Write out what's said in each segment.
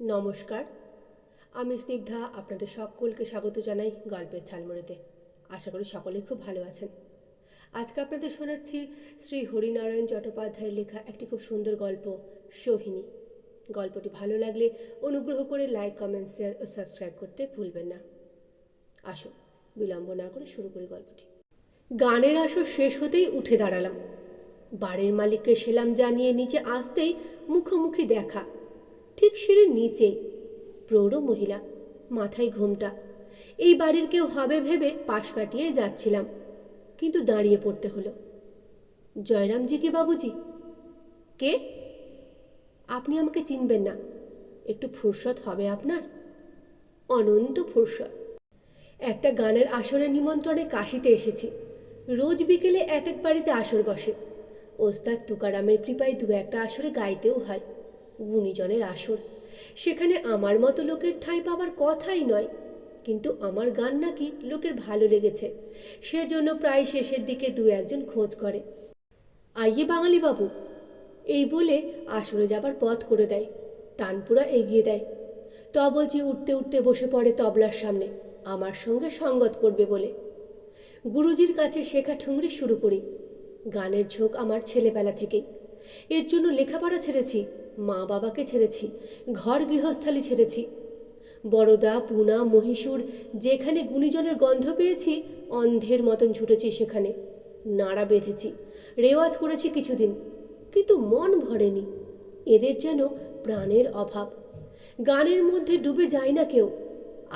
নমস্কার, আমি স্নিগ্ধা। আপনাদের সকলকে স্বাগত জানাই গল্পের ঝালমুড়িতে। আশা করি সকলেই খুব ভালো আছেন। আজকে আপনাদের শোনাচ্ছি শ্রী হরিনারায়ণ চট্টোপাধ্যায়ের লেখা একটি খুব সুন্দর গল্প, সোহিনী। গল্পটি ভালো লাগলে অনুগ্রহ করে লাইক, কমেন্ট, শেয়ার ও সাবস্ক্রাইব করতে ভুলবেন না। আসুন, বিলম্ব না করে শুরু করি গল্পটি। গানের আসর শেষ হতেই উঠে দাঁড়ালাম। বাড়ির মালিককে সেলাম জানিয়ে নিচে আসতেই মুখোমুখি দেখা। ঠিক সিঁড়ির নিচেই প্রৌঢ় মহিলা, মাথায় ঘোমটা। এই বাড়ির কেউ হবে ভেবে পাশ কাটিয়ে যাচ্ছিলাম, কিন্তু দাঁড়িয়ে পড়তে হলো। জয়রামজি কি বাবুজি? কে? আপনি আমাকে চিনবেন না। একটু ফুরসত হবে আপনার? অনন্ত ফুরসত। একটা গানের আসরের নিমন্ত্রণে কাশিতে এসেছি। রোজ বিকেলে এক এক বাড়িতে আসর বসে। ওস্তাদ তুকারামের কৃপায় দু একটা আসরে গাইতেও হয়। গুণীজনের আসর, সেখানে আমার মতো লোকের ঠাঁই পাবার কথাই নয়। কিন্তু আমার গান নাকি লোকের ভালো লেগেছে, সেজন্য প্রায় শেষের দিকে দু একজন খোঁজ করে। আইয়ে বাঙালি বাবু, এই বলে আসরে যাবার পথ করে দেয়, তানপুরা এগিয়ে দেয়। বলছি উঠতে উঠতে বসে পড়ে তবলার সামনে, আমার সঙ্গে সঙ্গত করবে বলে। গুরুজির কাছে শেখা ঠুংরি শুরু করি। গানের ঝোঁক আমার ছেলেবেলা থেকেই। এর জন্য লেখাপড়া ছেড়েছি, মা বাবাকে ছেড়েছি, ঘর গৃহস্থালি ছেড়েছি। বরদা, পুনা, মহীশূর, যেখানে গুণীজনের গন্ধ পেয়েছি অন্ধের মতন ছুটেছি সেখানে। নাড়া বেঁধেছি, রেওয়াজ করেছি কিছুদিন, কিন্তু মন ভরেনি। এদের যেন প্রাণের অভাব। গানের মধ্যে ডুবে যায় না কেউ।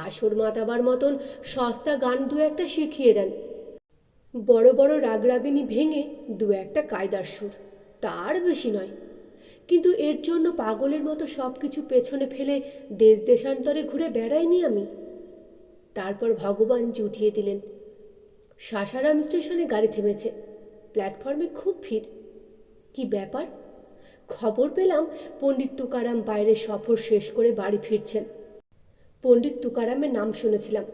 আসর মাতাবার মতন সস্তা গান দু একটা শিখিয়ে দেন। বড় বড় রাগরাগিনী ভেঙে দু একটা কায়দার সুর, তার বেশি নয়। কিন্তু এর জন্য পাগলের মতো সব কিছু পেছনে ফেলে দেশ দেশান্তরে ঘুরে বেড়াইনি আমি। তারপর ভগবান জুটিয়ে দিলেন। সাসারাম স্টেশনে গাড়ি থেমেছে। প্ল্যাটফর্মে খুব ভিড়। কি ব্যাপার? খবর পেলাম পণ্ডিত তুকারাম বাইরে সফর শেষ করে বাড়ি ফিরছেন। পণ্ডিত তুকারামের নাম শুনেছিলাম,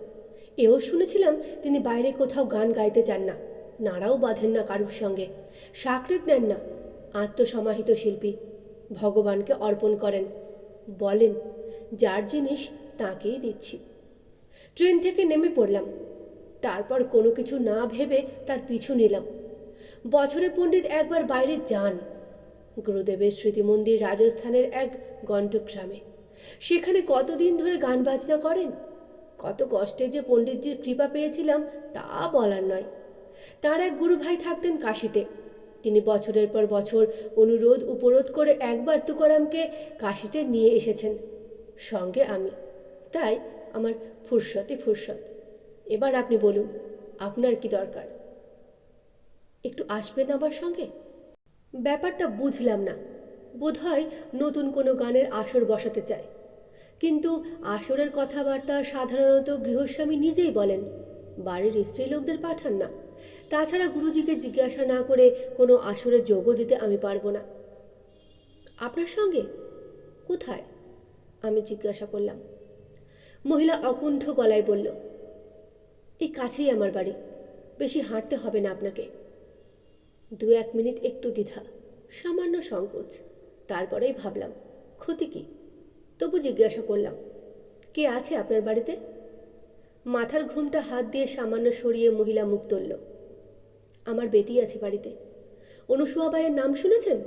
এও শুনেছিলাম তিনি বাইরে কোথাও গান গাইতে যান না, নাড়াও বাঁধেন না কারুর সঙ্গে, সাকরেত নেন না। আত্মসমাহিত শিল্পী, ভগবানকে অর্পণ করেন। বলেন, যার জিনিস তাকেই দিচ্ছি। ট্রেন থেকে নেমে পড়লাম। তারপর কোনো কিছু না ভেবে তার পিছু নিলাম। বছরে পণ্ডিত একবার বাইরে যান, গুরুদেবের স্মৃতিমন্দির রাজস্থানের এক গন্টগ্রামে। সেখানে কতদিন ধরে গান বাজনা করেন। কত কষ্টে যে পণ্ডিতজির কৃপা পেয়েছিলাম তা বলার নয়। তার এক গুরু ভাই থাকতেন কাশীতে। তিনি বছরের পর বছর অনুরোধ উপরোধ করে একবার তুকারামকে কাশীতে নিয়ে এসেছেন, সঙ্গে আমি। তাই আমার ফুরসতে ফুরসত। এবার আপনি বলুন, আপনার কি দরকার? একটু আসবেন আমার সঙ্গে? ব্যাপারটা বুঝলাম না। বোধহয় নতুন কোনো গানের আসর বসাতে চায়। কিন্তু আসরের কথাবার্তা সাধারণত গৃহস্বামী নিজেই বলেন, বাড়ির স্ত্রী লোকদের পাঠান না। তাছাড়া গুরুজিকে জিজ্ঞাসা না করে কোনো আসরে যোগও দিতে আমি পারবো না। আপনার সঙ্গে? কোথায়? আমি জিজ্ঞাসা করলাম। মহিলা অকুণ্ঠ গলায় বলল, এই কাছেই আমার বাড়ি, বেশি হাঁটতে হবে না আপনাকে। দু এক মিনিট একটু দ্বিধা, সামান্য সংকোচ। তারপরেই ভাবলাম, ক্ষতি কি? তবু জিজ্ঞাসা করলাম, কে আছে আপনার বাড়িতে? মাথার ঘুমটা হাত দিয়ে সামান্য সরিয়ে মহিলা মুখ তুলল। আমার বেটি আছে বাড়িতে। অনুসুয়াবাইয়ের নাম শুনেছেন?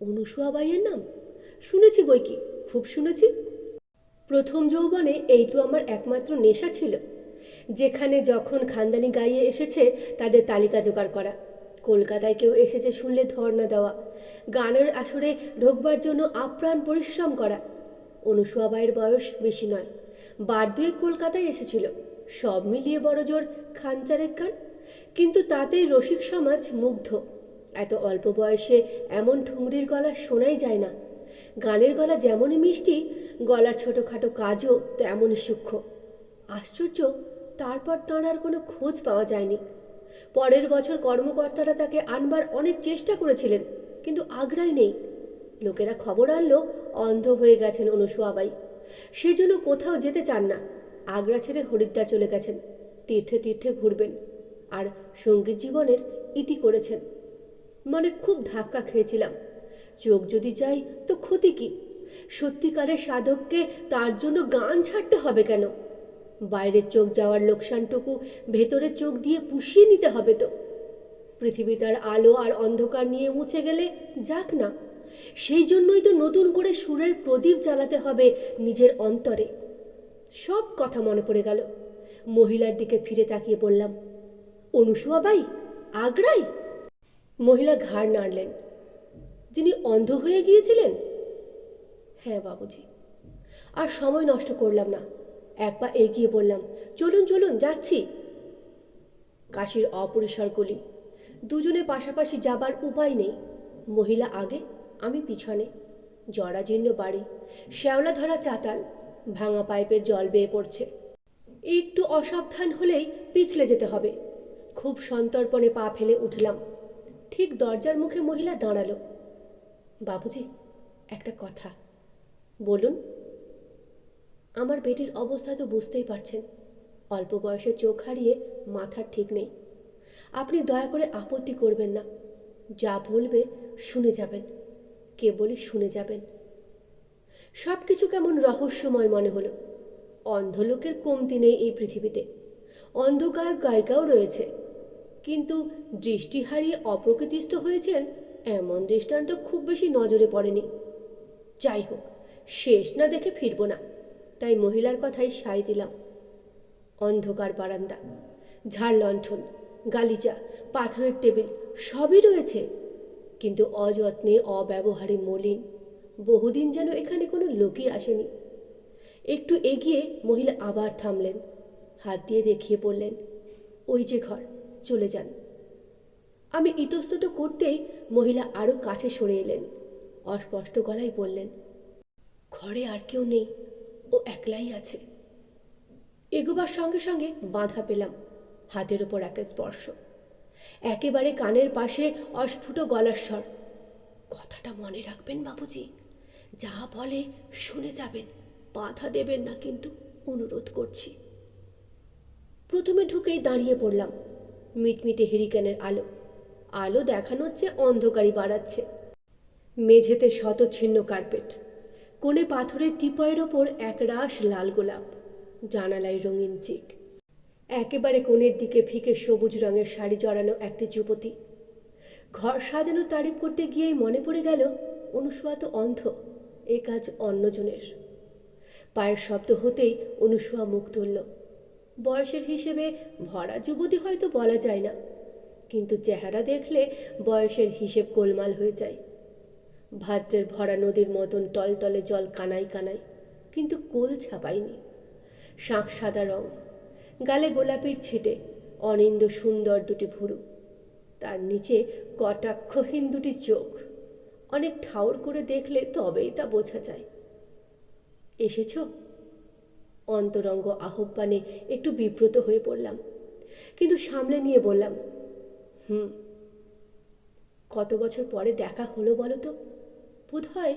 অনুসুয়াবাইয়ের নাম শুনেছি বই কি, খুব শুনেছি। প্রথম যৌবনে এই তো আমার একমাত্র নেশা ছিল। যেখানে যখন খানদানি গাইয়ে এসেছে তাদের তালিকা জোগাড় করা। কলকাতায় কেউ এসেছে শুনলে ধর্ণা দেওয়া, গানের আসরে ঢোকবার জন্য আপ্রাণ পরিশ্রম করা। অনুসুয়াবাইয়ের বয়স বেশি নয়, বার দুয়েক কলকাতায় এসেছিল। সব মিলিয়ে বড় জোর খান চারেক খান। কিন্তু তাতেই রসিক সমাজ মুগ্ধ। এত অল্প বয়সে এমন ঠুংরির গলা শোনাই যায় না। গানের গলা যেমনই মিষ্টি, গলার ছোটোখাটো কাজও তেমনই সূক্ষ্ম। আশ্চর্য, তারপর তাঁর আর কোনো খোঁজ পাওয়া যায়নি। পরের বছর কর্মকর্তারা তাকে আনবার অনেক চেষ্টা করেছিলেন, কিন্তু আগ্রাই নেই। লোকেরা খবর আনলো অন্ধ হয়ে গেছেন অনুসুয়াবাই। সেজন্য কোথাও যেতে চান না। আগ্রা ছেড়ে হরিদ্বার চলে গেছেন, তীর্থে তীর্থে ঘুরবেন। আর সঙ্গীত জীবনের ইতি করেছেন। মানে খুব ধাক্কা খেয়েছিলাম। চোখ যদি যাই তো ক্ষতি কি? সত্যিকারের সাধককে তার জন্য গান ছাড়তে হবে কেন? বাইরের চোখ যাওয়ার লোকসানটুকু ভেতরের চোখ দিয়ে পুষিয়ে নিতে হবে তো। পৃথিবী তার আলো আর অন্ধকার নিয়ে মুছে গেলে যাক না, সেই জন্যই তো নতুন করে সুরের প্রদীপ জ্বালাতে হবে নিজের অন্তরে। সব কথা মনে পড়ে গেল। মহিলার দিকে ফিরে তাকিয়ে বললাম, অনুসুয়া বাই, আগ্রাই? মহিলা ঘাড় নাড়লেন। যিনি অন্ধ হয়ে গিয়েছিলেন? হ্যাঁ বাবুজি। আর সময় নষ্ট করলাম না, এক পা এগিয়ে বললাম, চলুন চলুন, যাচ্ছি। কাশির অপরিসর গলি, দুজনে পাশাপাশি যাবার উপায় নেই। মহিলা আগে, আমি পিছনে। জরাজীর্ণ বাড়ি, শ্যাওলা ধরা চাতাল, ভাঙা পাইপের জল বেয়ে পড়ছে। একটু অসাবধান হলেই পিছলে যেতে হবে। খুব সন্তর্পণে পা ফেলে উঠলাম। ঠিক দরজার মুখে মহিলা দাঁড়ালো। বাবুজি, একটা কথা। বলুন। আমার বেটির অবস্থা তো বুঝতেই পারছেন। অল্প বয়সে চোখ হারিয়ে মাথার ঠিক নেই। আপনি দয়া করে আপত্তি করবেন না। যা বলবে শুনে যাবেন, কেবলই শুনে যাবেন। সব কিছু কেমন রহস্যময় মনে হলো। অন্ধ লোকের কমতি নেই এই পৃথিবীতে। অন্ধ গায়ক গায়িকাও রয়েছে, কিন্তু দৃষ্টি হারিয়ে অপ্রকৃতিস্থ হয়েছেন এমন দৃষ্টান্ত খুব বেশি নজরে পড়েনি। যাই হোক, শেষ না দেখে ফিরব না, তাই মহিলার কথাই সায় দিলাম। অন্ধকার বারান্দা, ঝাড় লণ্ঠন, গালিচা, পাথরের টেবিল সবই রয়েছে, কিন্তু অযত্নে অব্যবহারে মলিন। বহুদিন যেন এখানে কোনো লোকই আসেনি। একটু এগিয়ে মহিলা আবার থামলেন, হাত দিয়ে দেখিয়ে বললেন, ওই যে ঘর, চলে যান। আমি ইতস্তত করতেই মহিলা আরও কাছে সরে এলেন। অস্পষ্ট গলায় বললেন, ঘরে আর কেউ নেই, ও একলাই আছে। এগোবার সঙ্গে সঙ্গে বাধা পেলাম হাতের ওপর একটা স্পর্শ। একেবারে কানের পাশে অস্ফুট গলার স্বর, কথাটা মনে রাখবেন বাবুজি, যা বলে শুনে যাবেন, বাধা দেবেন না কিন্তু, অনুরোধ করছি। প্রথমে ঢুকেই দাঁড়িয়ে পড়লাম। মিটমিটে হেরিকেনের আলো, আলো দেখানোর চেয়ে অন্ধকারই বাড়াচ্ছে। মেঝেতে শতচ্ছিন্ন কার্পেট, কোণে পাথরের টিপয়ের ওপর এক রাশ লাল গোলাপ, জানালায় রঙিন চিক। একেবারে কোণের দিকে ফিকে সবুজ রঙের শাড়ি জড়ানো একটি যুবতী। ঘর সাজানোর তারিফ করতে গিয়েই মনে পড়ে গেল, অনুসুয়া তো অন্ধ, এ কাজ অন্যজনের। পায়ের শব্দ হতেই অনুসুয়া মুখ তুলল। বয়সের হিসেবে ভরা যুবতী হয়তো বলা যায় না, কিন্তু চেহারা দেখলে বয়সের হিসেব গোলমাল হয়ে যায়। ভাদ্রের ভরা নদীর মতন টলটলে জল কানাই কানাই, কিন্তু কোল ছাপায়নি। শাঁখ সাদা রং, গালে গোলাপির ছিটে, অনিন্দ সুন্দর দুটি ভুরু, তার নিচে কটাক্ষহীন দুটি চোখ। অনেক ঠাউর করে দেখলে তবেই তা বোঝা যায়। এসেছ? অন্তরঙ্গ আহ্বানে একটু বিব্রত হয়ে পড়লাম, কিন্তু সামলে নিয়ে বললাম, কত বছর পরে দেখা হলো বলো তো? বোধ হয়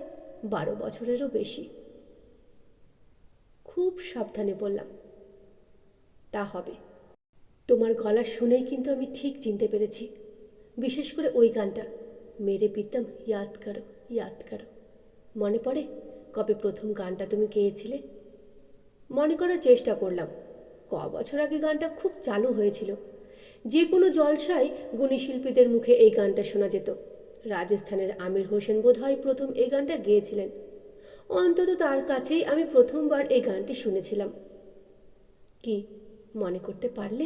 12 বছরেরও বেশি। খুব সাবধানে বললাম, তা হবে। তোমার গলা শুনেই কিন্তু আমি ঠিক চিনতে পেরেছি, বিশেষ করে ওই গানটা, মেরে পিতম ইয়াদ করো ইয়াদ করো। মনে পড়ে কবে প্রথম গানটা তুমি গেয়েছিলে? মনে করার চেষ্টা করলাম। বছর আগে গানটা খুব চালু হয়েছিল। যে কোনো জলসায় গুণী শিল্পীদের মুখে এই গানটা শোনা যেত। রাজস্থানের আমির হোসেন বোধ হয় প্রথম এই গানটা গেয়েছিলেন। অন্তত তার কাছেই আমি প্রথমবার এই গানটি শুনেছিলাম। কি মনে করতে পারলে?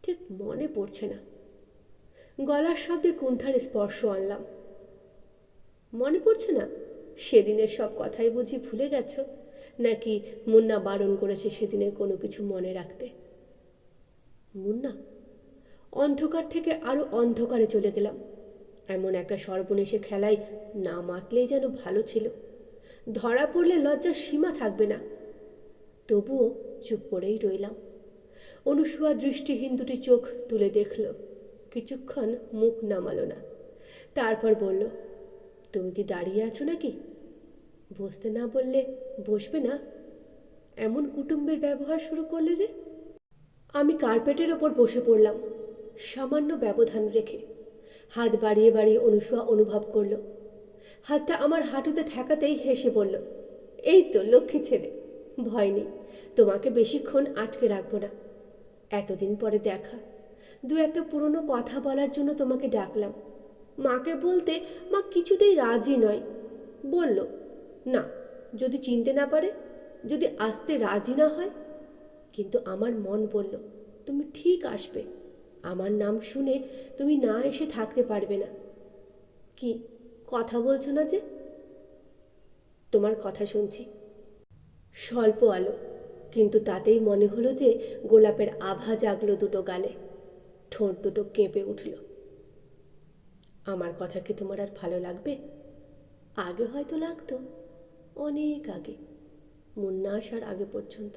ঠিক মনে পড়ছে না। গলার শব্দে কুণ্ঠার স্পর্শ আনলাম। মনে পড়ছে না? সেদিনের সব কথাই বুঝি ভুলে গেছ, নাকি মুন্না বারণ করেছে সেদিনের কোনো কিছু মনে রাখতে? মুন্না? অন্ধকার থেকে আরও অন্ধকারে চলে গেলাম। এমন একটা সর্বনেশে খেলায় না মাতলেই যেন ভালো ছিল। ধরা পড়লে লজ্জার সীমা থাকবে না। তবুও চুপ করেই রইলাম। অনুসুয়া দৃষ্টিহীন দুটি চোখ তুলে দেখল, কিছুক্ষণ মুখ নামালো না। তারপর বলল, তুমি কি দাঁড়িয়ে আছো নাকি? বসতে না বললে বসবে না? এমন কুটুম্বের ব্যবহার শুরু করলে যে? আমি কার্পেটের ওপর বসে পড়লাম, সামান্য ব্যবধান রেখে। হাত বাড়িয়ে বাড়িয়ে অনুসুয়া অনুভব করল হাতটা আমার হাঁটুতে ঠেকাতেই হেসে বলল, এই তো লক্ষ্মী ছেলে, ভয় নেই, তোমাকে বেশিক্ষণ আটকে রাখবো না। এতদিন পরে দেখা, দু একটা পুরনো কথা বলার জন্য তোমাকে ডাকলাম। মাকে বলতে মা কিছুতেই রাজি নয়। বলল, না, যদি চিনতে না পারে, যদি আসতে রাজি না হয়। কিন্তু আমার মন বলল, তুমি ঠিক আসবে। আমার নাম শুনে তুমি না এসে থাকতে পারবে না। কি কথা বলছো না যে? তোমার কথা শুনছি। স্বল্প আলো, কিন্তু তাতেই মনে হলো যে গোলাপের আভা জাগলো দুটো গালে, ঠোঁট দুটো কেঁপে উঠল। আমার কথা কি তোমার আর ভালো লাগবে? আগে হয়তো লাগতো, অনেক আগে, মুন্না আসার আগে পর্যন্ত।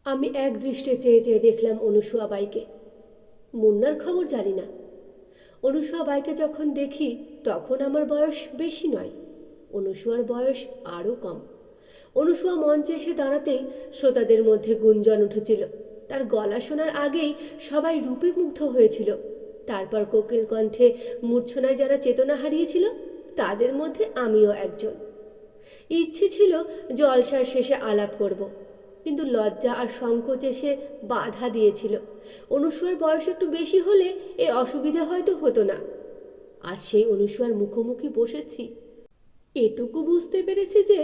আমি এক দৃষ্টে চেয়ে চেয়ে দেখলাম অনুসুয়া বাইকে। মুন্নার খবর জানি না। অনুসুয়া বাইকে যখন দেখি তখন আমার বয়স বেশি নয়, অনুসুয়ার বয়স আরও কম। অনুসুয়া মঞ্চে এসে দাঁড়াতেই শ্রোতাদের মধ্যে গুঞ্জন উঠেছিল। তার গলা শোনার আগেই সবাই রূপে মুগ্ধ হয়েছিল। তারপর কোকিল কণ্ঠে মূর্ছনায় যারা চেতনা হারিয়েছিল তাদের মধ্যে আমিও একজন। ইচ্ছে ছিল জলসার শেষে আলাপ করব, কিন্তু লজ্জা আর সংকোচ এসে বাধা দিয়েছিল। অনুসুয়ার বয়স একটু বেশি হলে এ অসুবিধা হয়তো হতো না। আর সেই অনুসুয়ার মুখোমুখি বসেছি, এটুকু বুঝতে পেরেছি যে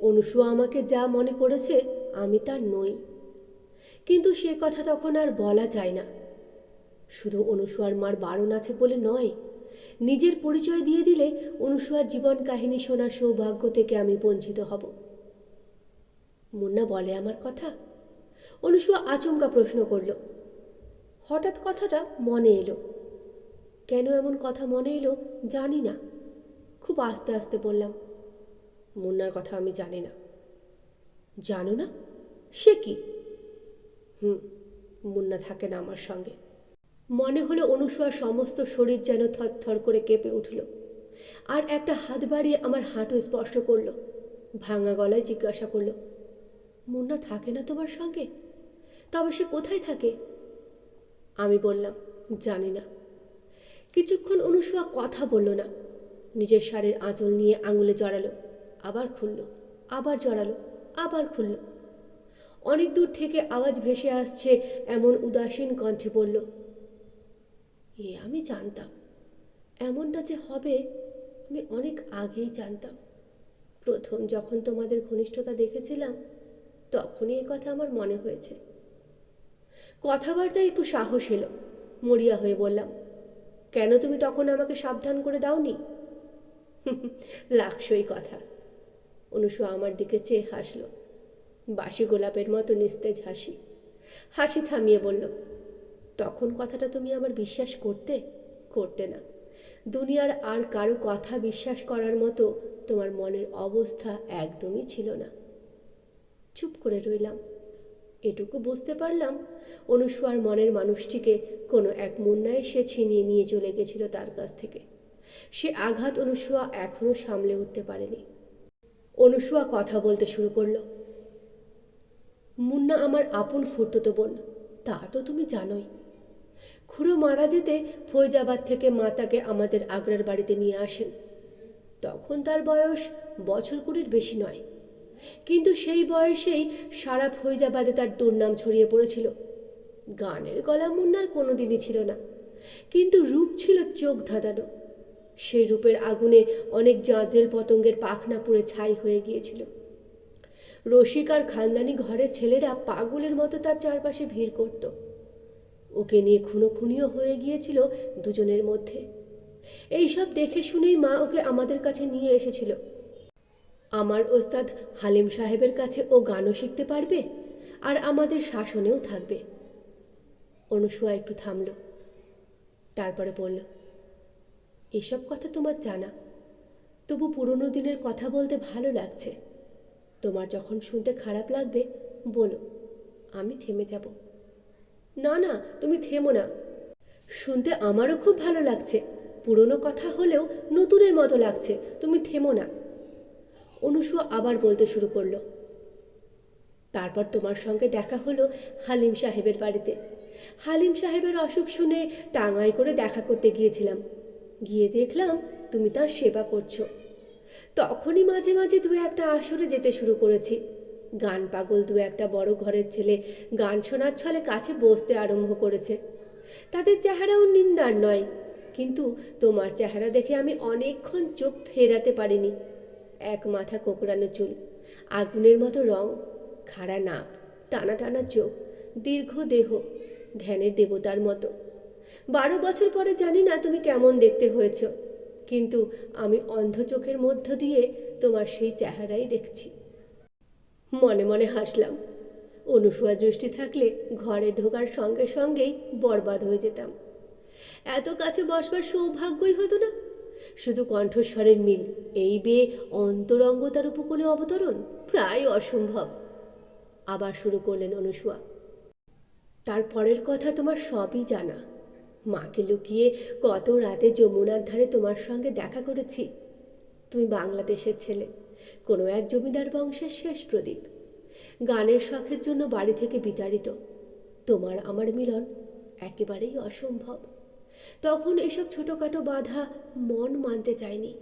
অনুসুয়া আমাকে যা মনে করেছে আমি তার নই। কিন্তু সে কথা তখন আর বলা যায় না। শুধু অনুসুয়ার মার বারণ আছে বলে নয়, নিজের পরিচয় দিয়ে দিলে অনুসুয়ার জীবন কাহিনী শোনার সৌভাগ্য থেকে আমি বঞ্চিত হব। মুন্না বলে আমার কথা? অনুসুয়া আচমকা প্রশ্ন করল। হঠাৎ কথাটা মনে এলো। কেন এমন কথা মনে এলো জানি না। খুব আস্তে আস্তে বললাম, মুন্নার কথা আমি জানি না। জানো না? সে কি? মুন্না থাকে না আমার সঙ্গে। মনে হলো অনুসুয়ার সমস্ত শরীর যেন থরথর করে কেঁপে উঠল, আর একটা হাত বাড়িয়ে আমার হাঁটু স্পর্শ করল। ভাঙা গলায় জিজ্ঞাসা করল, মুন্না থাকে না তোমার সঙ্গে? তবে সে কোথায় থাকে? আমি বললাম, জানি না। কিছুক্ষণ অনুসুয়া কথা বলল না। নিজের শাড়ির আঁচল নিয়ে আঙুলে জড়ালো, আবার খুলল, আবার জড়ালো, আবার খুলল। অনেক দূর থেকে আওয়াজ ভেসে আসছে এমন উদাসীন কণ্ঠে বলল, আমি জানতাম এমনটা যে হবে, আমি অনেক আগেই জানতাম। প্রথম যখন তোমাদের ঘনিষ্ঠতা দেখেছিলাম তখনই এ কথা আমার মনে হয়েছে। কথাবার্তায় একটু সাহস এলো। মরিয়া হয়ে বললাম, কেন তুমি তখন আমাকে সাবধান করে দাওনি? লাখসই কথা। অনুসুয়া আমার দিকে চেয়ে হাসল, বাসি গোলাপের মতো নিস্তেজ হাসি। হাসি থামিয়ে বলল, তখন কথাটা তুমি আমার বিশ্বাস করতে না। দুনিয়ার আর কারো কথা বিশ্বাস করার মতো তোমার মনের অবস্থা একদমই ছিল না। চুপ করে রইলাম। এটুকু বুঝতে পারলাম, অনুসুয়ার মনের মানুষটিকে কোনো এক মুন্না এসে ছিনিয়ে নিয়ে চলে গেছিল তার কাছ থেকে। সে আঘাত অনুসুয়া এখনও সামলে উঠতে পারেনি। অনুসুয়া কথা বলতে শুরু করল। মুন্না আমার আপন ফুটতো বোন, তা তো তুমি জানোই। খুড়ো মারা যেতে ফৈজাবাদ থেকে মা তাকে আমাদের আগ্রার বাড়িতে নিয়ে আসেন। তখন তার বয়স বছর 20 বেশি নয়, কিন্তু সেই বয়সেই সারা ফৈজাবাদে তার দুর্নাম ছড়িয়ে পড়েছিল। গানের গলা মুন্নার কোনো দিনই ছিল না, কিন্তু রূপ ছিল চোখ ধাঁধানো। সেই রূপের আগুনে অনেক জাঁদরেল পতঙ্গের পাখনা পুড়ে ছাই হয়ে গিয়েছিল। রসিক আর খানদানি ঘরের ছেলেরা পাগলের মতো তার চারপাশে ভিড় করত। ওকে নিয়ে খুনোখুনিও হয়ে গিয়েছিল দুজনের মধ্যে। এইসব দেখে শুনেই মা ওকে আমাদের কাছে নিয়ে এসেছিল। আমার ওস্তাদ হালিম সাহেবের কাছে ও গানও শিখতে পারবে, আর আমাদের শাসনেও থাকবে। অনুসুয়া একটু থামল, তারপরে বলল, এসব কথা তোমার জানা, তবু পুরনো দিনের কথা বলতে ভালো লাগছে। তোমার যখন শুনতে খারাপ লাগবে বলো, আমি থেমে যাব। না না, তুমি থেমো না। শুনতে আমারও খুব ভালো লাগছে। পুরনো কথা হলেও নতুনের মতো লাগছে, তুমি থেমো না। অনুসুয়া আবার বলতে শুরু করলো, তারপর তোমার সঙ্গে দেখা হলো হালিম সাহেবের বাড়িতে। হালিম সাহেবের অসুখ শুনে টাঙ্গাই করে দেখা করতে গিয়েছিলাম। গিয়ে দেখলাম তুমি তার সেবা করছো। তখনই মাঝে মাঝে দু একটা আসরে যেতে শুরু করেছি। গান পাগল দু একটা বড় ঘরের ছেলে গান শোনার ছলে কাছে বসতে আরম্ভ করেছে। তাদের চেহারাও নিন্দার নয়, কিন্তু তোমার চেহারা দেখে আমি অনেকক্ষণ চোখ ফেরাতে পারিনি। এক মাথা কোকড়ানো চুল, আগুনের মতো রং, খাড়া নাক, টানা টানা চোখ, দীর্ঘ দেহ, ধ্যানের দেবতার মতো। 12 বছর পরে জানি না তুমি কেমন দেখতে হয়েছ, কিন্তু আমি অন্ধ চোখের মধ্য দিয়ে তোমার সেই চেহারাই দেখছি। মনে মনে হাসলাম। অনুসূয়া দৃষ্টি থাকলে ঘরে ঢোকার সঙ্গে সঙ্গেই বরবাদ হয়ে যেতাম। এত কাছে বসবার সৌভাগ্যই হতো না। শুধু কণ্ঠস্বরের মিল, এই বেয়ে অন্তরঙ্গতার উপকূলে অবতরণ প্রায় অসম্ভব। আবার শুরু করলেন অনুসূয়া। তারপরের কথা তোমার সবই জানা। মাকে লুকিয়ে কত রাতে যমুনার ধারে তোমার সঙ্গে দেখা করেছি। তুমি বাংলাদেশের ছেলে, কোনো এক জমিদার বংশের শেষ প্রদীপ। গানের শখের জন্য বাড়ি থেকে বিতাড়িত। তোমার আমার মিলন একেবারেই অসম্ভব। তখন এসব ছোটোখাটো বাধা মন মানতে চায়নি,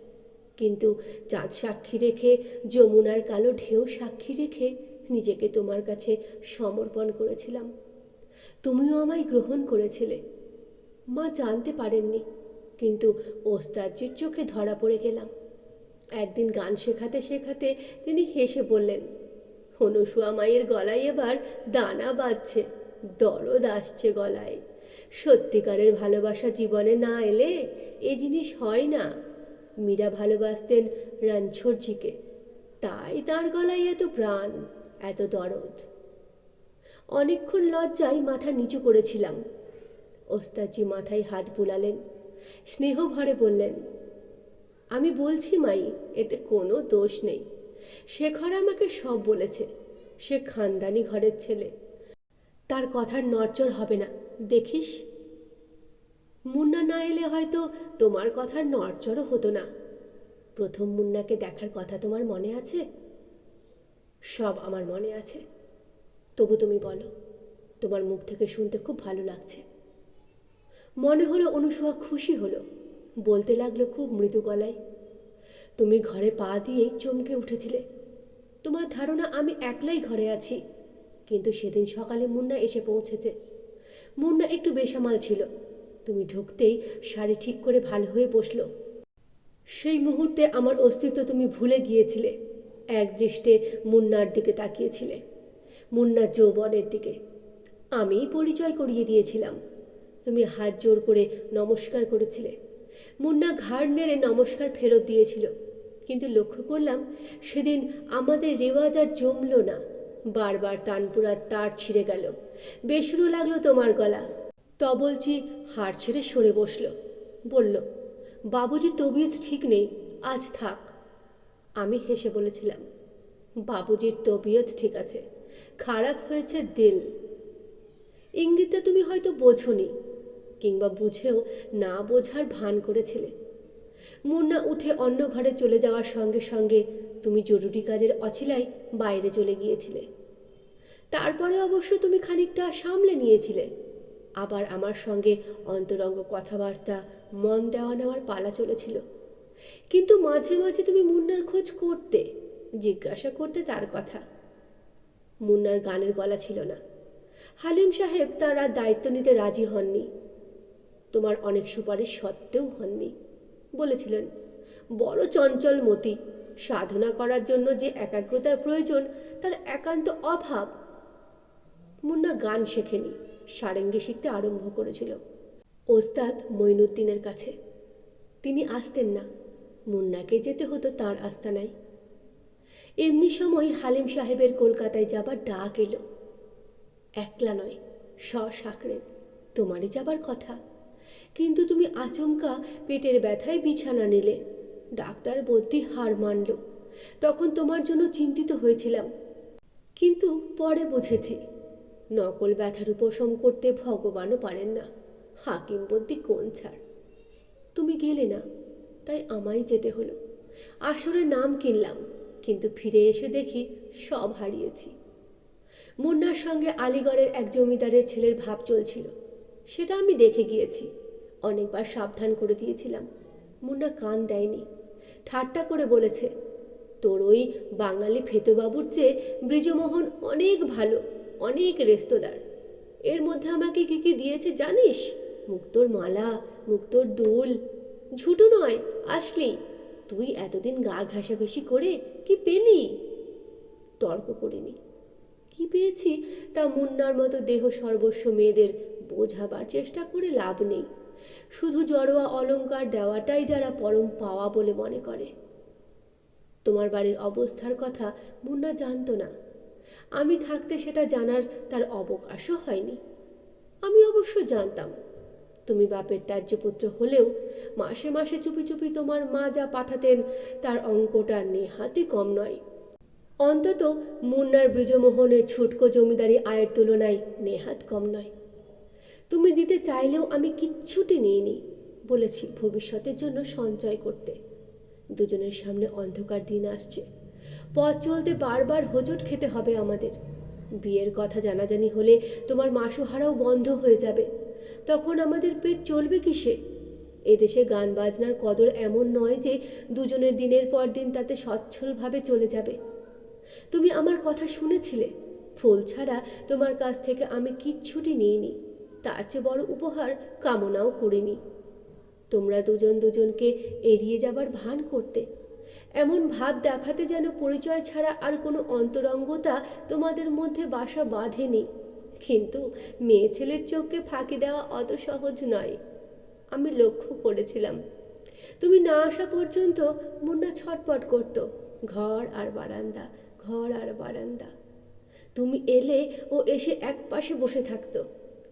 কিন্তু চাঁদ সাক্ষী রেখে, যমুনার কালো ঢেউ সাক্ষী রেখে নিজেকে তোমার কাছে সমর্পণ করেছিলাম। তুমিও আমায় গ্রহণ করেছিলে। মা জানতে পারেননি, কিন্তু ওস্তাদজির চোখে ধরা পড়ে গেলাম। একদিন গান শেখাতে শেখাতে তিনি হেসে বললেন, অনুসূয়া মায়ের গলায় এবার দানা বাজছে, দরদ আসছে গলায়। সত্যিকারের ভালোবাসা জীবনে না এলে এ জিনিস হয় না। মীরা ভালোবাসতেন রণছোড়জিকে, তাই তার গলায় এত প্রাণ, এত দরদ। অনেকক্ষণ লজ্জায় মাথা নিচু করেছিলাম। ওস্তাদজি মাথায় হাত বুলালেন, স্নেহ ভরে বললেন, আমি বলছি মাই, এতে কোনো দোষ নেই। শেখর আমাকে সব বলেছে। সে খানদানি ঘরের ছেলে, তার কথার নড়চড় হবে না, দেখিস। মুন্না না এলে হয়তো তোমার কথার নড়চড়ও হতো না। প্রথম মুন্নাকে দেখার কথা তোমার মনে আছে? সব আমার মনে আছে। তবু তুমি বলো, তোমার মুখ থেকে শুনতে খুব ভালো লাগছে। মনে হলো অনুসূয়া খুশি হলো, বলতে লাগলো খুব মৃদু গলায়, তুমি ঘরে পা দিয়েই চমকে উঠেছিলে। তোমার ধারণা আমি একলাই ঘরে আছি, কিন্তু সেদিন সকালে মুন্না এসে পৌঁছেছে। মুন্না একটু বেসামাল ছিল। তুমি ঢুকতেই শাড়ি ঠিক করে ভালো হয়ে বসলো। সেই মুহূর্তে আমার অস্তিত্ব তুমি ভুলে গিয়েছিলে। এক দৃষ্টে মুন্নার দিকে তাকিয়েছিলে, মুন্নার যৌবনের দিকে। আমিই পরিচয় করিয়ে দিয়েছিলাম। তুমি হাত জোর করে নমস্কার করেছিলে। মুন্না ঘাড় নেড়ে নমস্কার ফেরত দিয়েছিল, কিন্তু লক্ষ্য করলাম সেদিন আমাদের রেওয়াজ আর জমল না। বারবার তানপুরার তার ছিঁড়ে গেল, বেসুরো লাগলো তোমার গলা। তবলচি হাড় ছেড়ে সরে বসল, বলল, বাবুজির তবিয়ত ঠিক নেই, আজ থাক। আমি হেসে বলেছিলাম, বাবুজির তবিয়ত ঠিক আছে, খারাপ হয়েছে দিল। ইঙ্গিতটা তুমি হয়তো বোঝোনি, কিংবা বুঝেও না বোঝার ভান করেছিলে। মুন্না উঠে অন্য ঘরে চলে যাওয়ার সঙ্গে সঙ্গে তুমি জরুরি কাজের অছিলায় বাইরে চলে গিয়েছিলে। তারপরে অবশ্য তুমি খানিকটা সামলে নিয়েছিলে। আবার আমার সঙ্গে অন্তরঙ্গ কথাবার্তা, মন দেওয়া নেওয়ার পালা চলেছিল। কিন্তু মাঝে মাঝে তুমি মুন্নার খোঁজ করতে, জিজ্ঞাসা করতে তার কথা। মুন্নার গানের গলা ছিল না। হালিম সাহেব তারা দায়িত্ব নিতে রাজি হননি। তোমার অনেক সুপারিশ সত্ত্বেও হননি। বলেছিলেন, বড় চঞ্চল মতি, সাধনা করার জন্য যে একাগ্রতার প্রয়োজন তার একান্ত অভাব। মুন্না গান শেখেনি, সারেঙ্গি শিখতে আরম্ভ করেছিল ওস্তাদ মঈনুদ্দিনের কাছে। তিনি আসতেন না, মুন্নাকে যেতে হতো তার আস্তানায়। এমনি সময় হালিম সাহেবের কলকাতায় যাবার ডাক এলো। একলা নয়, সাকরে তোমারই যাবার কথা, কিন্তু তুমি আচমকা পেটের ব্যথায় বিছানা নিলে। ডাক্তার বদ্যি হার মানল। তখন তোমার জন্য চিন্তিত হয়েছিলাম, কিন্তু পরে বুঝেছি নকল ব্যথার উপশম করতে ভগবানও পারেন না, হাকিম বদ্যি কোন ছাড়। তুমি গেলে না, তাই আমায় যেতে হলো। আসরে নাম কিনলাম, কিন্তু ফিরে এসে দেখি সব হারিয়েছি। মুন্নার সঙ্গে আলিগড়ের এক জমিদারের ছেলের ভাব চলছিল, সেটা আমি দেখে গিয়েছি। অনেকবার সাবধান করে দিয়েছিলাম, মুন্না কান দেয়নি। ঠাট্টা করে বলেছে, তোর ওই বাঙালি ফেতোবাবুর চেয়ে বৃজমোহন অনেক ভালো, অনেক রেস্তোদার। এর মধ্যে আমাকে কী কী দিয়েছে জানিস? মুক্তোর মালা, মুক্তোর দুল। ঝুটো নয়, আসলি। তুই এতদিন গা ঘাসাঘাসি করে কি পেলি? তর্ক করিনি। কি পেয়েছি তা মুন্নার মতো দেহ সর্বস্ব মেয়েদের বোঝাবার চেষ্টা করে লাভ নেই। শুধু জড়োয়া অলংকার দেওয়াটাই যারা পরম পাওয়া বলে মনে করে। তোমার বাড়ির অবস্থার কথা মুন্না জানতো না। আমি থাকতে সেটা জানার তার অবকাশও হয়নি। আমি অবশ্য জানতাম, তুমি বাপের ত্যায্যপুত্র হলেও মাসে মাসে চুপি চুপি তোমার মা যা পাঠাতেন তার অঙ্কটা নেহাতই কম নয়। অন্তত মুন্নার বৃজমোহনের ছুটকো জমিদারি আয়ের তুলনায় নেহাত কম নয়। তুমি দিতে চাইলেও আমি কিচ্ছুটি নিইনি। বলেছি ভবিষ্যতের জন্য সঞ্চয় করতে। দুজনের সামনে অন্ধকার দিন আসছে। পথ চলতে বারবার হোঁচট খেতে হবে আমাদের। বিয়ের কথা জানাজানি হলে তোমার মাসোহারাও বন্ধ হয়ে যাবে। তখন আমাদের পেট চলবে কিসে? এদেশে গান বাজনার কদর এমন নয় যে দুজনের দিনের পর দিন তাতে সচ্ছলভাবে চলে যাবে। তুমি আমার কথা শুনেছিলে। ফুল ছাড়া তোমার কাছ থেকে আমি কিচ্ছুটি নিইনি, তার চেয়ে বড় উপহার কামনাও করিনি। তোমরা দুজন দুজনকে এড়িয়ে যাবার ভান করতে, এমন ভাব দেখাতে যেন পরিচয় ছাড়া আর কোনো অন্তরঙ্গতা তোমাদের মধ্যে বাসা বাঁধেনি। কিন্তু মেয়ে ছেলের চোখকে ফাঁকি দেওয়া অত সহজ নয়। আমি লক্ষ্য করেছিলাম, তুমি না আসা পর্যন্ত মুন্না ছটপট করত। ঘর আর বারান্দা, ঘর আর বারান্দা। তুমি এলে ও এসে এক পাশে বসে থাকতো।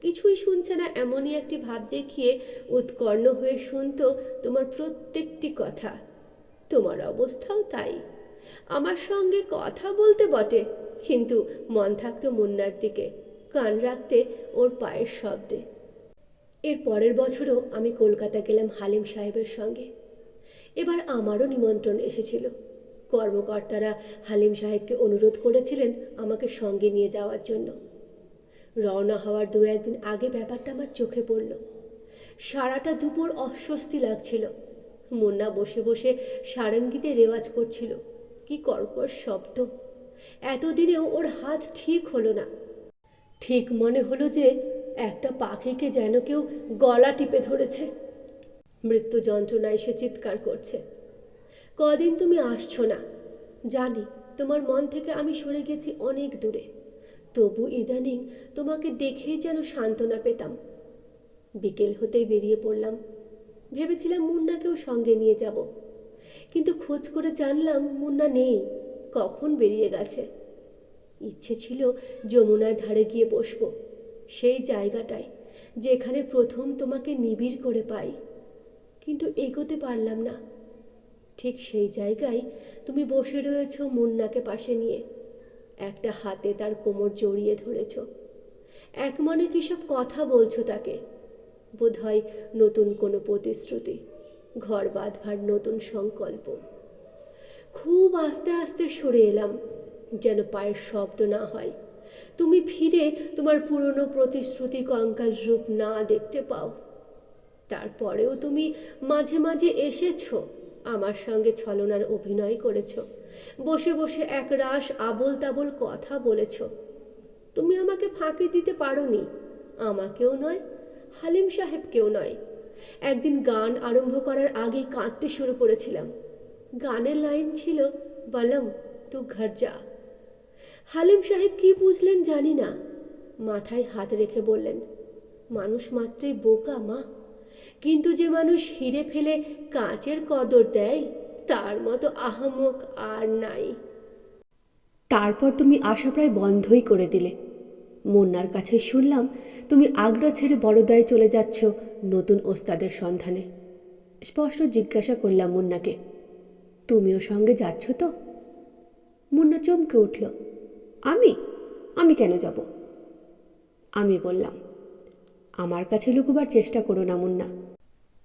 কিছুই শুনছে না এমনই একটি ভাব দেখিয়ে উৎকর্ণ হয়ে শুনত তোমার প্রত্যেকটি কথা। তোমার অবস্থাও তাই। আমার সঙ্গে কথা বলতে বটে, কিন্তু মন থাকতো মুন্নার দিকে, কান রাখতে ওর পায়ের শব্দে। এর পরের বছরও আমি কলকাতা গেলাম হালিম সাহেবের সঙ্গে। এবার আমারও নিমন্ত্রণ এসেছিল। কর্মকর্তারা হালিম সাহেবকে অনুরোধ করেছিলেন আমাকে সঙ্গে নিয়ে যাওয়ার জন্য। রওনা হওয়ার 2-1 দিন আগে ব্যাপারটা আমার চোখে পড়ল। সারাটা দুপুর অস্বস্তি লাগছিল। মুন্না বসে বসে সারেঙ্গিতে রেওয়াজ করছিল। কি কর্কশ শব্দ! এতদিনেও ওর হাত ঠিক হলো না। ঠিক মনে হলো যে একটা পাখিকে যেন কেউ গলা টিপে ধরেছে। মৃত্যু যন্ত্রণায় সে চিৎকার করছে। কদিন তুমি আসছো না জানি, তোমার মন থেকে আমি সরে গেছি অনেক দূরে। তবু ইদানিং তোমাকে দেখেই যেন সান্ত্বনা পেতাম। বিকেল হতেই বেরিয়ে পড়লাম। ভেবেছিলাম মুন্নাকেও সঙ্গে নিয়ে যাব, কিন্তু খোঁজ করে জানলাম মুন্না নেই, কখন বেরিয়ে গেছে। ইচ্ছে ছিল যমুনার ধারে গিয়ে বসবো, সেই জায়গাটায় যেখানে প্রথম তোমাকে নিবিড় করে পাই, কিন্তু এগোতে পারলাম না। ঠিক সেই জায়গায় তুমি বসে রয়েছ মুন্নাকে পাশে নিয়ে, একটা হাতে তার কোমর জড়িয়ে ধরেছ। এক মনে কী সব কথা বলছো তাকে। বোধহয় নতুন কোনো প্রতিশ্রুতি, ঘর বাঁধবার নতুন সংকল্প। খুব আস্তে আস্তে সরে এলাম, যেন পায়ের শব্দ না হয়। তুমি ফিরে তোমার পুরনো প্রতিশ্রুতি কঙ্কাল রূপ না দেখতে পাও। তারপরেও তুমি মাঝে মাঝে এসেছো, আমার সঙ্গে ছলনার অভিনয় করেছ, বসে বসে এক রাশ আবোল তাবোল কথা বলেছ। তুমি আমাকে ফাঁকি দিতে পারোনি, আমাকেও নয়, হালিম সাহেবকেও নয়। একদিন গান আরম্ভ করার আগেই কাঁদতে শুরু করেছিলাম। গানের লাইন ছিল, বলম তু ঘর যা। হালিম সাহেব কি বুঝলেন জানি না, মাথায় হাত রেখে বললেন, মানুষ মাত্রই বোকা মা, কিন্তু যে মানুষ হিরে ফেলে কাঁচের কদর দেয় তার মতো আহাম্মক আর নাই। তারপর তুমি আশা প্রায় বন্ধই করে দিলে। মুন্নার কাছে শুনলাম তুমি আগ্রা ছেড়ে বড়দায় চলে যাচ্ছ নতুন ওস্তাদের সন্ধানে। স্পষ্ট জিজ্ঞাসা করলাম মুন্নাকে, তুমিও সঙ্গে যাচ্ছ তো? মুন্না চমকে উঠল। আমি আমি কেন যাব? আমি বললাম, আমার কাছে লুকোবার চেষ্টা করো না মুন্না।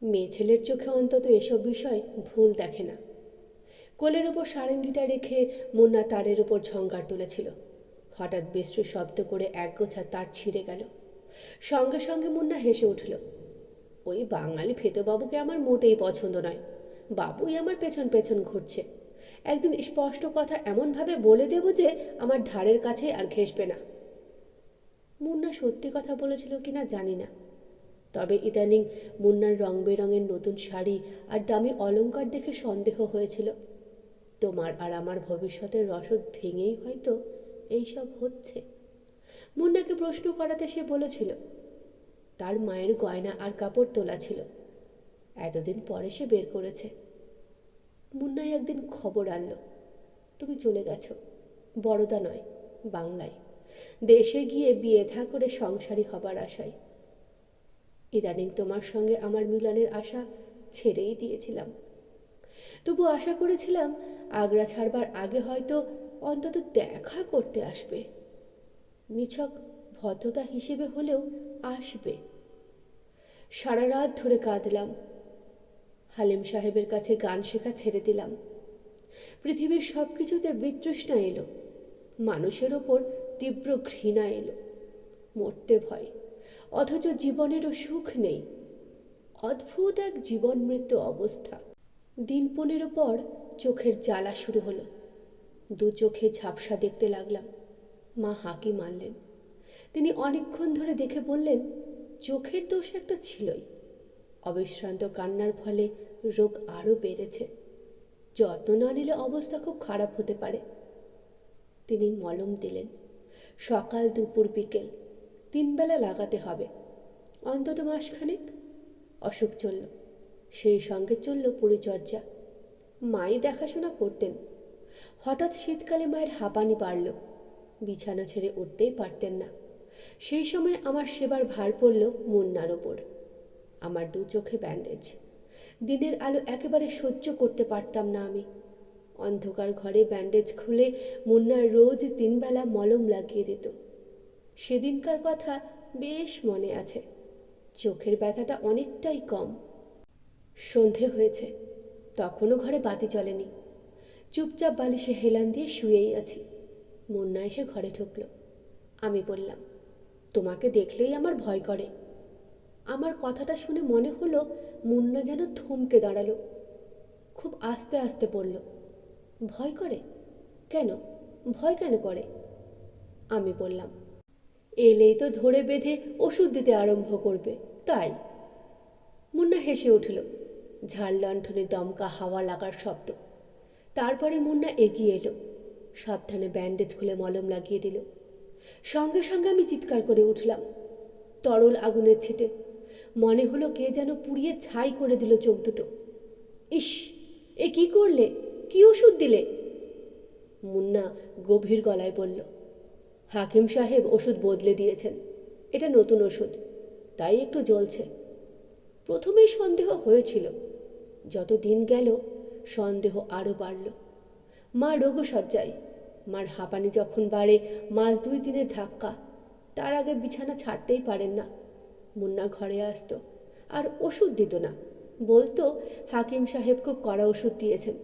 মেয়ে ছেলের চোখে অন্তত এসব বিষয় ভুল দেখে না। কোলের ওপর সারেঙ্গিটা রেখে মুন্না তারের ওপর ঝঙ্কার তুলেছিল। হঠাৎ বিশ্রু শব্দ করে একগোছা তার ছিঁড়ে গেল। সঙ্গে সঙ্গে মুন্না হেসে উঠল। ওই বাঙালি ফেতোবাবুকে আমার মোটেই পছন্দ নয়, বাবুই আমার পেছন পেছন ঘুরছে। একদিন স্পষ্ট কথা এমনভাবে বলে দেব যে আমার ধারের কাছে আর ঘেঁষবে না। মুন্না সত্যি কথা বলেছিল কিনা জানি না, তবে ইদানিং মুন্নার রং বেরঙের নতুন শাড়ি আর দামি অলংকার দেখে সন্দেহ হয়েছিল। তোমার আর আমার ভবিষ্যতের রসদ ভেঙেই হয়তো এইসব হচ্ছে। মুন্নাকে প্রশ্ন করাতে সে বলেছিল তার মায়ের গয়না আর কাপড় তোলা ছিল, এতদিন পরে সে বের করেছে। মুন্নাই একদিন খবর আনলো তুমি চলে গেছো, বড়দা নয় বাংলায়, দেশে গিয়ে বিয়ে থা করে সংসারী হবার আশায়। ইদানিং তোমার সঙ্গে আমার মিলনের আশা ছেড়েই দিয়েছিলাম, তবু আশা করেছিলাম আগ্রা ছাড়বার আগে হয়তো অন্তত দেখা করতে আসবে, নিছক ভদ্রতা হিসেবে হলেও আসবে। সারা রাত ধরে কাঁদলাম। হালিম সাহেবের কাছে গান শেখা ছেড়ে দিলাম। পৃথিবীর সব কিছুতে বিতৃষ্ণা এলো, মানুষের ওপর তীব্র ঘৃণা এলো। মরতে ভয়, অথচ জীবনেরও সুখ নেই। অদ্ভুত এক জীবন মৃত্যু অবস্থা। দিন 15 পর চোখের জ্বালা শুরু হলো। দু চোখে ঝাপসা দেখতে লাগলাম। মা হাঁকি মারলেন। তিনি অনেকক্ষণ ধরে দেখে বললেন চোখের দোষ একটা ছিলই, অবিশ্রান্ত কান্নার ফলে রোগ আরও বেড়েছে, যত্ন না নিলে অবস্থা খুব খারাপ হতে পারে। তিনি মলম দিলেন। সকাল দুপুর বিকেল 3 বেলা লাগাতে হবে, অন্তত মাসখানেক। অসুখ চলল, সেই সঙ্গে চলল পরিচর্যা। মাই দেখাশোনা করতেন। হঠাৎ শীতকালে মায়ের হাঁপানি বাড়ল, বিছানা ছেড়ে উঠতেই পারতেন না। সেই সময় আমার সেবার ভার পড়ল মুন্নার ওপর। আমার 2 চোখে ব্যান্ডেজ। দিনের আলো একেবারে সহ্য করতে পারতাম না আমি। অন্ধকার ঘরে ব্যান্ডেজ খুলে মুন্নার রোজ 3 বেলা মলম লাগিয়ে দিত। সেদিনকার কথা বেশ মনে আছে। চোখের ব্যথাটা অনেকটাই কম। সন্ধে হয়েছে, তখনও ঘরে বাতি জ্বলেনি। চুপচাপ বালিশে হেলান দিয়ে শুয়েই আছি। মুন্না এসে ঘরে ঢুকল। আমি বললাম তোমাকে দেখলেই আমার ভয় করে। আমার কথাটা শুনে মনে হলো মুন্না যেন থমকে দাঁড়ালো। খুব আস্তে আস্তে বলল ভয় করে কেন? ভয় কেন করে? আমি বললাম এলেই তো ধরে বেঁধে ওষুধ দিতে আরম্ভ করবে, তাই। মুন্না হেসে উঠল। ঝাড় লণ্ঠনে দমকা হাওয়া লাগার শব্দ। তারপরে মুন্না এগিয়ে এলো, সাবধানে ব্যান্ডেজ খুলে মলম লাগিয়ে দিল। সঙ্গে সঙ্গে আমি চিৎকার করে উঠলাম। তরল আগুনের ছিটে মনে হলো কে যেন পুড়িয়ে ছাই করে দিল চোখ দুটো। ইস, এ কি করলে? কি ওষুধ দিলে? মুন্না গভীর গলায় বলল হাকিম সাহেব ওষুধ বদলে দিয়েছেন, এটা নতুন ওষুধ, তাই একটু জ্বলছে। প্রথমেই সন্দেহ হয়েছিল, যত দিন গেল সন্দেহ আরও বাড়ল। মা রোগশয্যায়। মার হাঁপানি যখন বাড়ে 2 মাস 2 দিনের ধাক্কা, তার আগে বিছানা ছাড়তেই পারেন না। মুন্না ঘরে আসতো আর ওষুধ দিত না, বলতো হাকিম সাহেব খুব কড়া ওষুধ দিয়েছেন,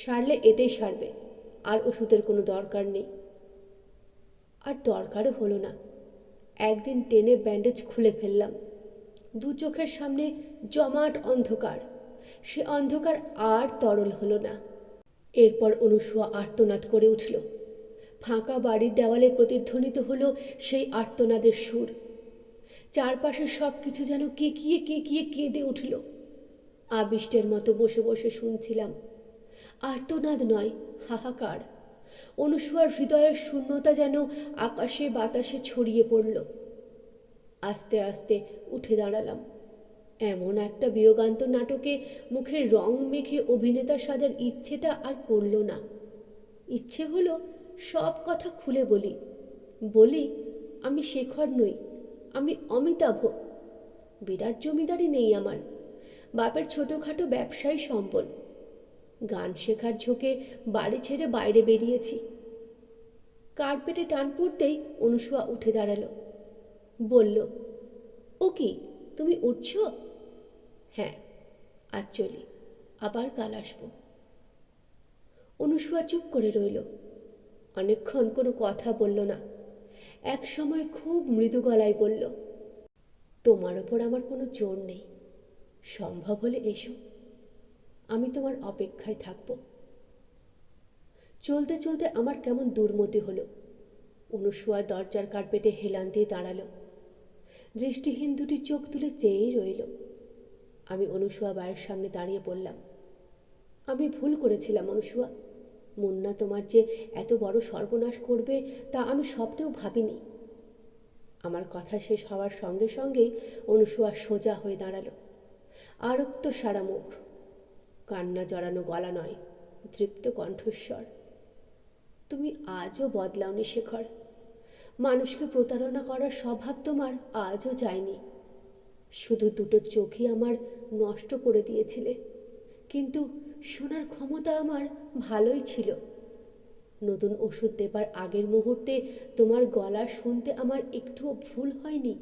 সারলে এতেই সারবে, আর ওষুধের কোনো দরকার নেই। আর দরকারও হলো না। একদিন টেনে ব্যান্ডেজ খুলে ফেললাম। 2 চোখের সামনে জমাট অন্ধকার। সে অন্ধকার আর তরল হলো না। এরপর অনুসুয়া আর্তনাদ করে উঠল। ফাঁকা বাড়ির দেওয়ালে প্রতিধ্বনিত হলো সেই আর্তনাদের সুর। চারপাশের সব কিছু যেন কেকিয়ে কেকিয়ে কেঁদে উঠল। আবিষ্টের মতো বসে বসে শুনছিলাম। আর্তনাদ নয়, হাহাকার। অনুসুয়ার হৃদয়ের শূন্যতা যেন আকাশে বাতাসে ছড়িয়ে পড়ল। আস্তে আস্তে উঠে দাঁড়ালাম। এমন একটা বিয়োগান্ত নাটকে মুখে রং মেখে অভিনেতা সাজার ইচ্ছেটা আর করল না। ইচ্ছে হলো সব কথা খুলে বলি আমি শেখর নই, আমি অমিতাভ। বিরাট জমিদারি নেই আমার, বাপের ছোটোখাটো ব্যবসায়ী সম্বল। গান শেখার ঝোঁকে বাড়ি ছেড়ে বাইরে বেরিয়েছি। কার্পেটে টান পড়তেই অনুসুয়া উঠে দাঁড়ালো। বলল ও কি, তুমি উঠছ? হ্যাঁ, আজ চলি, আবার কাল আসবো। অনুসুয়া চুপ করে রইল। অনেকক্ষণ কোনো কথা বলল না। এক সময় খুব মৃদু গলায় বলল তোমার ওপর আমার কোনো জোর নেই, সম্ভব হলে এসো। আমি তোমার অপেক্ষায় থাকব। চলতে চলতে আমার কেমন দুর্মতি হলো। অনুসূয়া দরজার কার্পেটে হেলান দিয়ে দাঁড়ালো। দৃষ্টিহীন দুটি চোখ তুলে চেয়েই রইল। আমি অনুসূয়া বায়ের সামনে দাঁড়িয়ে বললাম, আমি ভুল করেছিলাম অনুসূয়া। মুন্না তোমার যে এত বড় সর্বনাশ করবে তা আমি স্বপ্নেও ভাবিনি। আমার কথা শেষ হওয়ার সঙ্গে সঙ্গেই অনুসূয়া সোজা হয়ে দাঁড়ালো। আরক্ত সারা মুখ, কান্না জড়ানো গলা নয়, তৃপ্ত কণ্ঠস্বর। তুমি আজও বদলাওনি শেখর। মানুষকে প্রতারণা করার স্বভাব তোমার আজও যায়নি। শুধু দুটো চোখই আমার নষ্ট করে দিয়েছিলে, কিন্তু শোনার ক্ষমতা আমার ভালোই ছিল। নতুন ওষুধ দেবার আগের মুহূর্তে তোমার গলা শুনতে আমার একটুও ভুল হয়নি।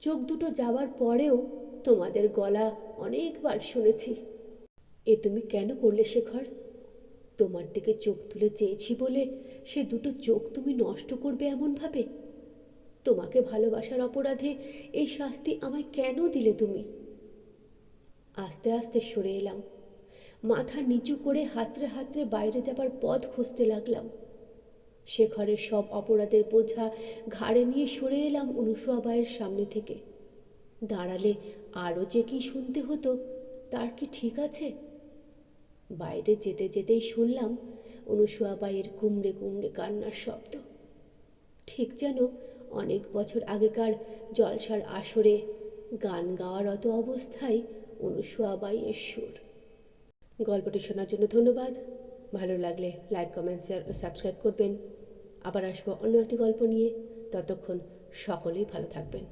চোখ দুটো যাওয়ার পরেও তোমাদের গলা অনেকবার শুনেছি। এ তুমি কেন করলে শেখর? তোমার দিকে চোখ তুলে চেয়েছি বলে সে দুটো চোখ তুমি নষ্ট করবে এমনভাবে? তোমাকে ভালোবাসার অপরাধে এই শাস্তি আমায় কেন দিলে তুমি? আস্তে আস্তে সরে এলাম। মাথা নিচু করে হাতড়ে হাতড়ে বাইরে যাবার পথ খুঁজতে লাগলাম। শেখরের সব অপরাধের বোঝা ঘাড়ে নিয়ে সরে এলাম অনুসূয়া বায়ের সামনে থেকে। দাঁড়ালে আরও যে কি শুনতে হতো তার কি ঠিক আছে? বাইরে যেতে যেতেই শুনলাম অনুসূয়া বায়ের কুমড়ে কুমড়ে কান্নার শব্দ। ঠিক যেন অনেক বছর আগেকার জলসার আসরে গান গাওয়ার অত অবস্থায় অনুসূয়া বাইয়ের সুর। গল্পটি শোনার জন্য ধন্যবাদ। ভালো লাগলে লাইক, কমেন্ট, শেয়ার ও সাবস্ক্রাইব করবেন। আবার আসবো অন্য একটি গল্প নিয়ে। ততক্ষণ সকলেই ভালো থাকবেন।